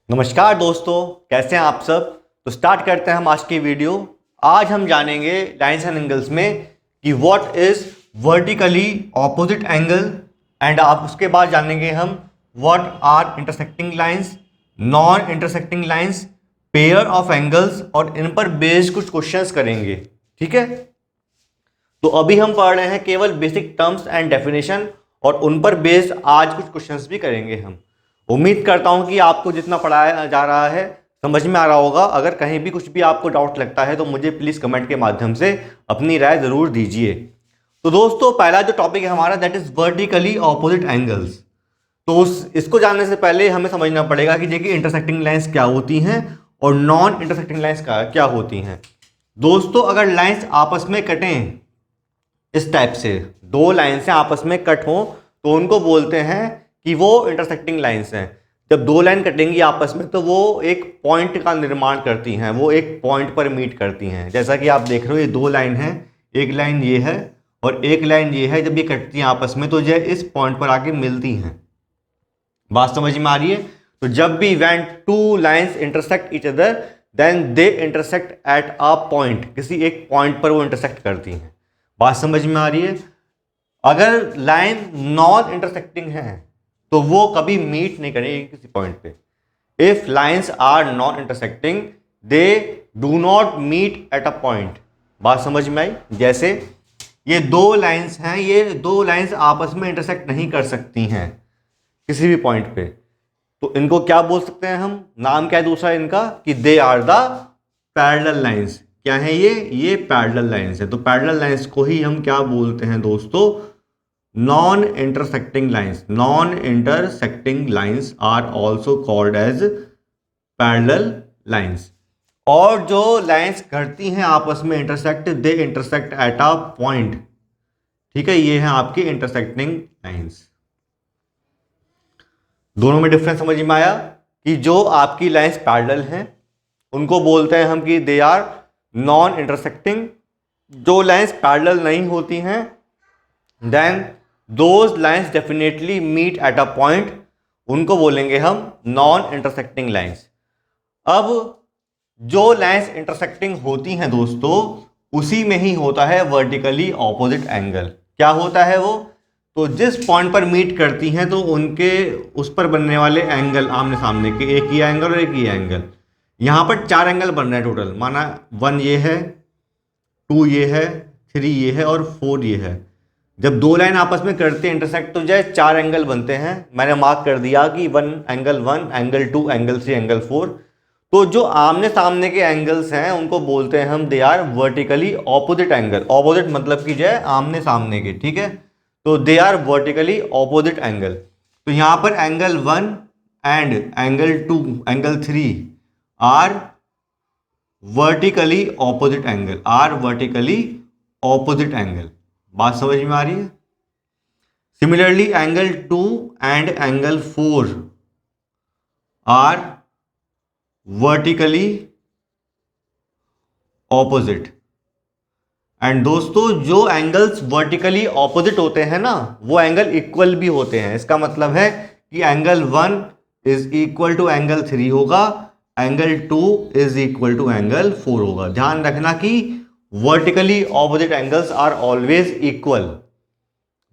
नमस्कार दोस्तों, कैसे हैं आप सब। तो स्टार्ट करते हैं हम आज की वीडियो। आज हम जानेंगे लाइन्स एंड एंगल्स में कि what is vertically opposite angle and आप उसके बाद जानेंगे हम what are intersecting lines, non intersecting lines, pair of angles और इन पर बेस्ड कुछ क्वेश्चंस करेंगे। ठीक है, तो अभी हम पढ़ रहे हैं केवल बेसिक टर्म्स एंड डेफिनेशन और उन पर बेस्ड आज कुछ क्वेश्चंस भी करेंगे हम। उम्मीद करता हूं कि आपको जितना पढ़ाया जा रहा है समझ में आ रहा होगा। अगर कहीं भी कुछ भी आपको डाउट लगता है तो मुझे प्लीज़ कमेंट के माध्यम से अपनी राय ज़रूर दीजिए। तो दोस्तों, पहला जो टॉपिक है हमारा that is vertically opposite angles. तो इसको जानने से पहले हमें समझना पड़ेगा कि देखिए इंटरसेक्टिंग लाइंस क्या होती हैं और नॉन इंटरसेक्टिंग लाइंस क्या होती हैं। दोस्तों, अगर लाइंस आपस में कटें इस टाइप से, दो लाइन से आपस में कट हो तो उनको बोलते हैं कि वो इंटरसेक्टिंग लाइंस हैं। जब दो लाइन कटेंगी आपस में तो वो एक पॉइंट का निर्माण करती हैं, वो एक पॉइंट पर मीट करती हैं। जैसा कि आप देख रहे हो ये दो लाइन है, एक लाइन ये है और एक लाइन ये है। जब ये कटती हैं आपस में तो ये इस पॉइंट पर आके मिलती हैं। बात समझ में आ रही है। तो जब भी when two lines intersect each other then they intersect at a point, किसी एक पॉइंट पर वो इंटरसेक्ट करती हैं। बात समझ में आ रही है। अगर लाइन नॉन इंटरसेक्टिंग है तो वो कभी मीट नहीं करेगी किसी पॉइंट पे। If lines are non intersecting they do not meet at a point. बात समझ में आई। जैसे ये दो लाइंस हैं, ये दो लाइंस आपस में इंटरसेक्ट नहीं कर सकती हैं किसी भी पॉइंट पे, तो इनको क्या बोल सकते हैं हम। नाम क्या है दूसरा इनका कि they are the parallel lines. क्या है ये पैरेलल लाइंस है। तो पैरेलल लाइंस को ही हम क्या बोलते हैं दोस्तों, non intersecting lines. Non intersecting lines are also called as parallel lines. और जो लाइंस करती हैं आपस में intersect, they intersect at a point. ठीक है, ये है आपकी इंटरसेक्टिंग लाइंस। दोनों में डिफरेंस समझ में आया कि जो आपकी लाइंस पैरेलल हैं उनको बोलते हैं हम कि दे आर नॉन इंटरसेक्टिंग। जो लाइंस पैरेलल नहीं होती हैं then those lines definitely meet at a point, उनको बोलेंगे हम नॉन इंटरसेक्टिंग लाइंस। अब जो लाइंस इंटरसेक्टिंग होती हैं दोस्तों, उसी में ही होता है वर्टिकली ऑपोजिट एंगल। क्या होता है वो, तो जिस पॉइंट पर मीट करती हैं तो उनके उस पर बनने वाले एंगल आमने सामने के, एक ही एंगल और एक ही एंगल। यहाँ पर चार एंगल बन रहे हैं टोटल। माना 1 ये है, 2 ये है, 3 ये है और 4 ये है। जब दो लाइन आपस में करते हैं इंटरसेक्ट तो जो चार एंगल बनते हैं। मैंने मार्क कर दिया कि 1 एंगल 1, एंगल 2, एंगल 3, एंगल 4। तो जो आमने सामने के एंगल्स हैं उनको बोलते हैं हम they are vertically opposite angle. Opposite मतलब कि जो है आमने सामने के। ठीक है, तो they are vertically opposite angle. तो यहाँ पर angle 1 and angle 2, angle 3 are vertically opposite angle, are vertically opposite angle. बात समझ में आ रही है। Similarly angle 2 and angle 4 are vertically opposite. And दोस्तों, जो एंगल्स वर्टिकली ऑपोजिट होते हैं ना, वो एंगल इक्वल भी होते हैं। इसका मतलब है कि angle 1 is equal to angle 3 होगा, angle 2 is equal to angle 4 होगा। ध्यान रखना कि vertically opposite angles are always equal.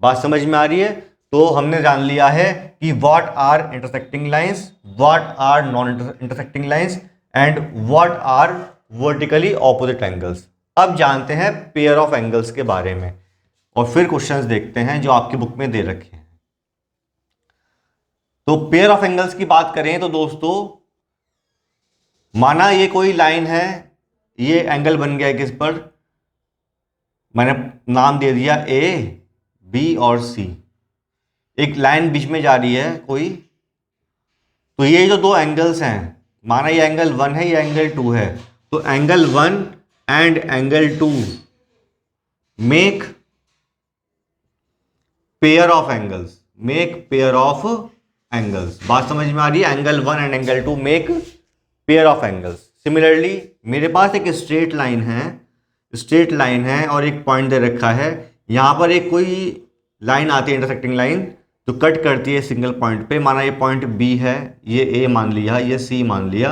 बात समझ में आ रही है। तो हमने जान लिया है कि what are intersecting lines, what are non intersecting lines and what are vertically opposite angles. अब जानते हैं पेयर ऑफ एंगल्स के बारे में और फिर क्वेश्चंस देखते हैं जो आपकी बुक में दे रखे हैं। तो पेयर ऑफ एंगल्स की बात करें तो दोस्तों, माना ये कोई लाइन है, ये एंगल बन गया किस पर, मैंने नाम दे दिया ए, बी और सी। एक लाइन बीच में जा रही है कोई, तो ये जो दो एंगल्स हैं, माना ये एंगल 1 है, ये एंगल 2 है, तो angle 1 and angle 2 make pair of angles, make pair of angles. बात समझ में आ रही है। Angle 1 and angle 2 make pair of angles. Similarly मेरे पास एक स्ट्रेट लाइन है, स्ट्रेट लाइन है और एक पॉइंट दे रखा है। यहां पर एक कोई लाइन आती है इंटरसेक्टिंग लाइन, जो कट करती है सिंगल पॉइंट पे, माना ये पॉइंट बी है, ये ए मान लिया, ये सी मान लिया,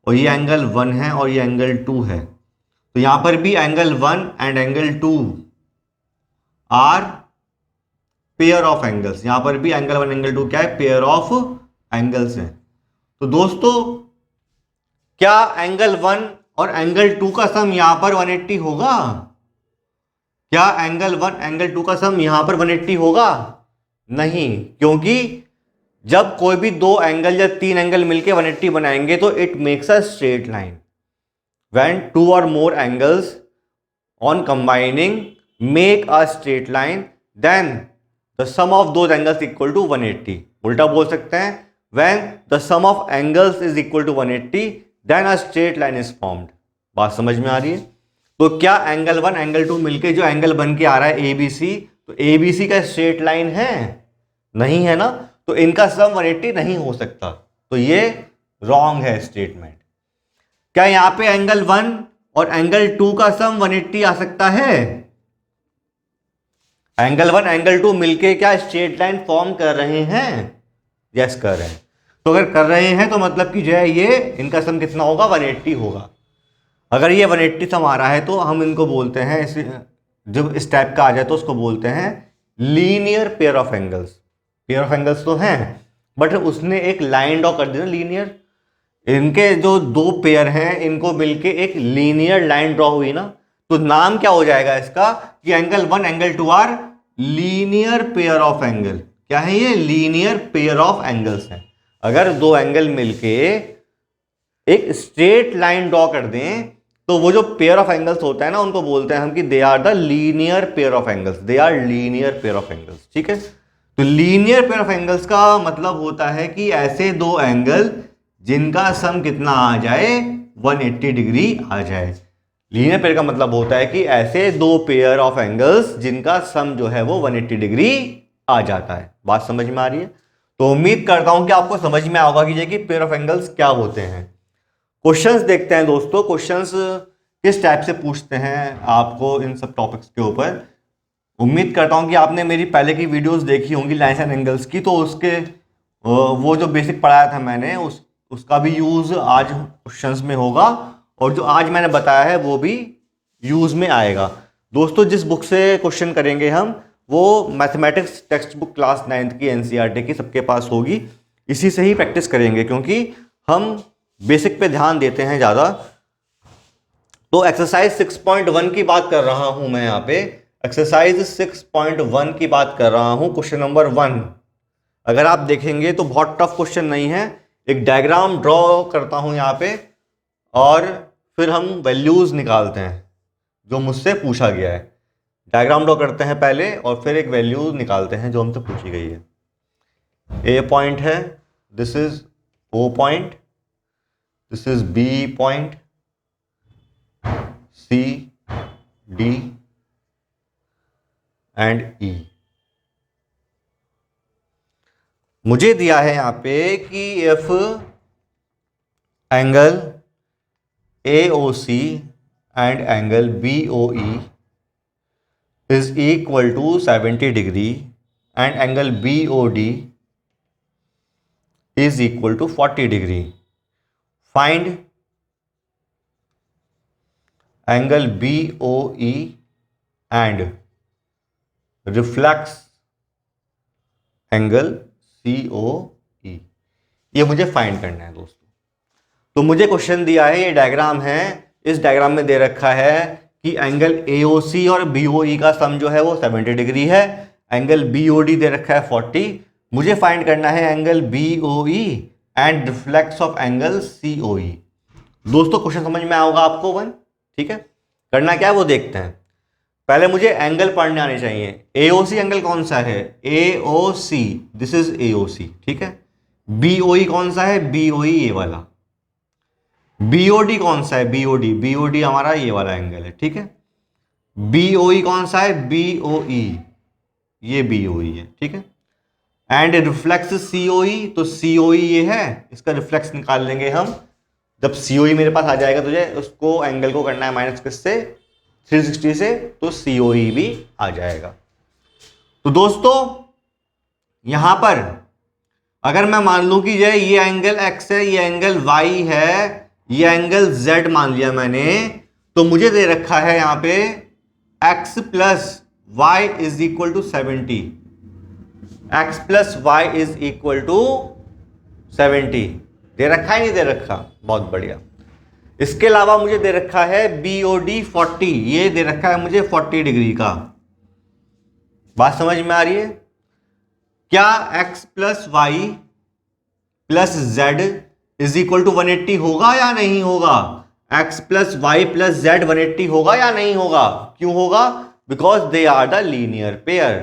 और ये एंगल 1 है और ये एंगल 2 है, तो यहां पर भी angle 1 and angle 2 are pair of angles. यहां पर भी एंगल 1 एंगल 2 क्या है, पेयर ऑफ एंगल्स है। तो दोस्तों क्या एंगल 1 और एंगल 2 का सम यहां पर 180 होगा? क्या एंगल 1 एंगल 2 का सम यहां पर 180 होगा? नहीं, क्योंकि जब कोई भी दो एंगल या तीन एंगल मिलके 180 बनाएंगे तो it makes a straight line. When two और more angles on combining make a straight line then the sum of those angles equal to 180। उल्टा बोल सकते हैं, when the sum of angles is equal to 180 then a straight line is formed. बात समझ में आ रही है? तो क्या एंगल 1 एंगल 2 मिलके जो एंगल बन के आ रहा है ABC, तो ABC का स्ट्रेट लाइन है? नहीं है ना, तो इनका सम 180 नहीं हो सकता, तो ये रॉन्ग है स्टेटमेंट। क्या यहां पे एंगल 1 और एंगल 2 का सम 180 आ सकता है? एंगल 1 एंगल 2 मिलके क्या स्ट्रेट लाइन फॉर्म कर रहे हैं? यस कर रहे हैं। तो अगर कर रहे हैं तो मतलब कि जो है ये इनका सम कितना होगा, 180 होगा। अगर ये 180 सम आ रहा है तो हम इनको बोलते हैं, जब इस टाइप का आ जाए तो उसको बोलते हैं linear pair of angles. Pair of angles तो हैं, बट उसने एक लाइन ड्रॉ कर दी ना लीनियर। इनके जो दो पेयर हैं इनको मिलके एक लीनियर लाइन ड्रॉ हुई ना, तो नाम क्या हो जाएगा इसका कि angle 1 angle 2 are linear pair of angle. क्या है ये? लीनियर पेयर ऑफ एंगल्स हैं। अगर दो एंगल मिलके एक स्ट्रेट लाइन ड्रॉ कर दें तो वो जो पेयर ऑफ एंगल्स होता है ना, उनको बोलते हैं हम कि they are the linear pair of angles. They are linear pair of angles. ठीक है, तो लीनियर पेयर ऑफ एंगल्स का मतलब होता है कि ऐसे दो एंगल जिनका सम कितना आ जाए, 180 डिग्री आ जाए। लीनियर पेयर का मतलब होता है कि ऐसे दो पेयर ऑफ एंगल्स जिनका सम जो है वो 180 डिग्री आ जाता है। बात समझ में आ रही है? तो उम्मीद करता हूं कि आपको समझ में आएगा कि पेयर ऑफ एंगल्स क्या होते हैं। क्वेश्चंस देखते हैं दोस्तों, क्वेश्चंस किस टाइप से पूछते हैं आपको इन सब टॉपिक्स के ऊपर। उम्मीद करता हूं कि आपने मेरी पहले की वीडियोस देखी होंगी लाइंस एंड एंगल्स की, तो उसके वो जो बेसिक पढ़ाया था मैंने उसका भी यूज आज क्वेश्चंस में होगा, और जो आज मैंने बताया है वो भी यूज में आएगा। दोस्तों जिस बुक से क्वेश्चन करेंगे हम, वो mathematics text book class 9th की NCERT की सबके पास होगी। इसी से ही प्रैक्टिस करेंगे क्योंकि हम बेसिक पे ध्यान देते हैं ज़्यादा। तो एक्सरसाइज 6.1 की बात कर रहा हूं मैं यहाँ पे। एक्सरसाइज 6.1 की बात कर रहा हूं, क्वेश्चन नंबर 1। अगर आप देखेंगे तो बहुत टफ क्वेश्चन नहीं है। एक डायग्राम ड्रॉ करता हूं यहाँ पे और फिर हम वैल्यूज निकालते हैं जो मुझसे पूछा गया है। डायग्राम ड्रॉ करते हैं पहले और फिर एक वैल्यूज निकालते हैं जो हमसे पूछी गई है। ए पॉइंट है, this is O point, this is B point, C, D and E। मुझे दिया है यहां पे कि if angle AOC and angle BOE is equal to 70 degree and angle BOD is equal to 40 degree, find angle BOE and reflex angle COE। ये मुझे find करना है दोस्तों। तो मुझे क्वेश्चन दिया है, ये डायग्राम है, इस डायग्राम में दे रखा है कि एंगल AOC और BOE का सम जो है वो 70 डिग्री है, एंगल BOD दे रखा है 40। मुझे फाइंड करना है angle BOE and reflex of angle COE। दोस्तों क्वेश्चन समझ में आएगा आपको 1? ठीक है, करना क्या है वो देखते हैं। पहले मुझे एंगल पढ़ने आने चाहिए। AOC एंगल कौन सा है? AOC, this is AOC। ठीक है, BOE कौन सा है? BOE ये वाला। BOD कौन सा है? BOD हमारा ये वाला एंगल है। ठीक है, BOE कौन सा है? BOE, ये BOE है। ठीक है, एंड रिफ्लेक्स COE, तो COE ये है, इसका रिफ्लेक्स निकाल लेंगे हम। जब COE मेरे पास आ जाएगा तो उसको एंगल को करना है माइनस किससे? 360 से, तो COE भी आ जाएगा। तो दोस्तों यहां पर अगर मैं मान लूं कि ये एंगल x है, ये एंगल y है, ये एंगल z मान लिया मैंने, तो मुझे दे रखा है यहां पे x plus y is equal to 70, x plus y is equal to 70 दे रखा है, नहीं दे रखा? बहुत बढ़िया। इसके अलावा मुझे दे रखा है BOD 40, ये दे रखा है मुझे 40 डिग्री का। बात समझ में आ रही है? क्या x plus y plus Z is equal to 180 होगा या नहीं होगा? x plus y plus z 180 होगा या नहीं होगा? क्यों होगा? Because they are the linear pair,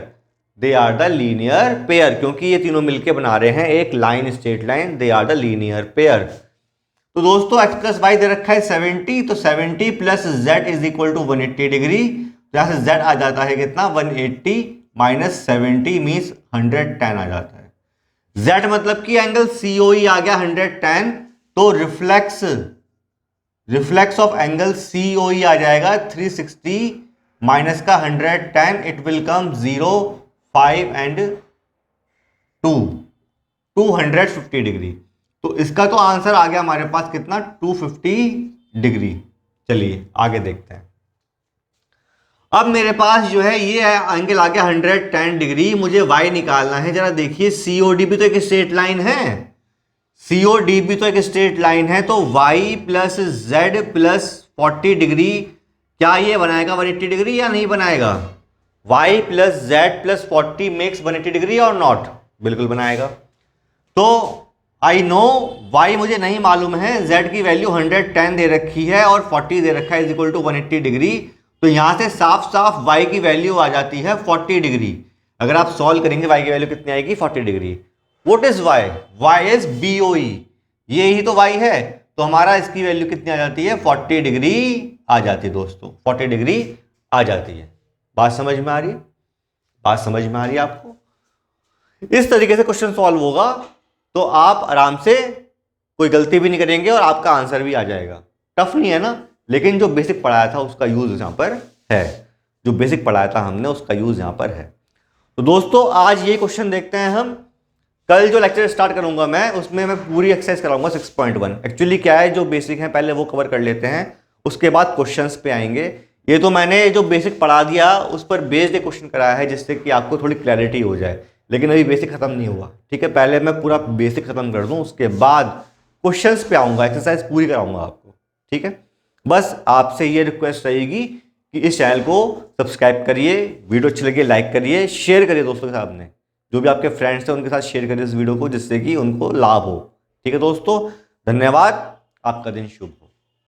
they are the linear pair, क्योंकि ये तीनों मिलके बना रहे हैं एक line, straight line, they are the linear pair. तो दोस्तों x प्लस वाई दे रखा है 70, तो 70 plus Z is equal to 180 degree. तो यहां से z आ जाता है कितना? 180 माइनस 70 मीन्स 110 आ जाता है। z मतलब कि एंगल COE आ गया 110, तो रिफ्लेक्स ऑफ एंगल COE आ जाएगा 360 माइनस का 110, it will come 0, 5 and 2, 250 degree. तो इसका तो आंसर आ गया हमारे पास कितना? 250 डिग्री। चलिए आगे देखते हैं। अब मेरे पास जो है ये एंगल आ गया 110 डिग्री, मुझे y निकालना है। जरा देखिए COD भी तो एक स्ट्रेट लाइन है, COD भी तो एक स्ट्रेट लाइन है, तो y plus Z plus 40 degree, क्या ये बनाएगा 180 डिग्री या नहीं बनाएगा? y plus Z plus 40 makes 180 degree और नॉट? बिल्कुल बनाएगा। तो आई नो y मुझे नहीं मालूम है, z की वैल्यू 110 दे रखी है और 40 दे रखा है इज इक्वल टू 180 डिग्री। तो यहां से साफ साफ y की वैल्यू आ जाती है 40 डिग्री। अगर आप सॉल्व करेंगे y की वैल्यू कितनी आएगी? 40 degree. What is y? y is BOE, ये ही तो y है, तो हमारा इसकी वैल्यू कितनी आ जाती है? 40 डिग्री आ जाती है दोस्तों, 40 डिग्री आ जाती है। बात समझ में आ रही है? बात समझ में आ रही है आपको? इस तरीके से क्वेश्चन सॉल्व होगा तो आप आराम से कोई गलती भी नहीं करेंगे और आपका आंसर भी आ जाएगा। टफ नहीं है ना, लेकिन जो बेसिक पढ़ाया था उसका यूज यहां पर है, जो बेसिक पढ़ाया था हमने उसका यूज यहां पर है। तो दोस्तों आज ये क्वेश्चन देखते हैं हम। कल जो लेक्चर स्टार्ट करूंगा मैं, उसमें मैं पूरी एक्सरसाइज कराऊंगा 6.1। एक्चुअली क्या है, जो बेसिक है पहले वो कवर कर लेते हैं, उसके बाद क्वेश्चंस पे आएंगे। ये तो मैंने जो बेसिक पढ़ा दिया उस पर बेस्ड एक क्वेश्चन कराया है, जिससे कि आपको थोड़ी क्लैरिटी हो जाए, लेकिन अभी बेसिक खत्म नहीं हुआ। ठीक है, पहले मैं पूरा बेसिक खत्म कर दूं, उसके बाद क्वेश्चंस पे आऊंगा, एक्सरसाइज पूरी कराऊंगा आपको। ठीक है, बस आपसे ये रिक्वेस्ट रहेगी कि इस चैनल को सब्सक्राइब करिए, वीडियो अच्छी लगे लाइक करिए, शेयर करिए दोस्तों के साथ में, जो भी आपके फ्रेंड्स हैं उनके साथ शेयर करिए इस वीडियो को, जिससे कि उनको लाभ हो। ठीक है दोस्तों, धन्यवाद, आपका दिन शुभ हो।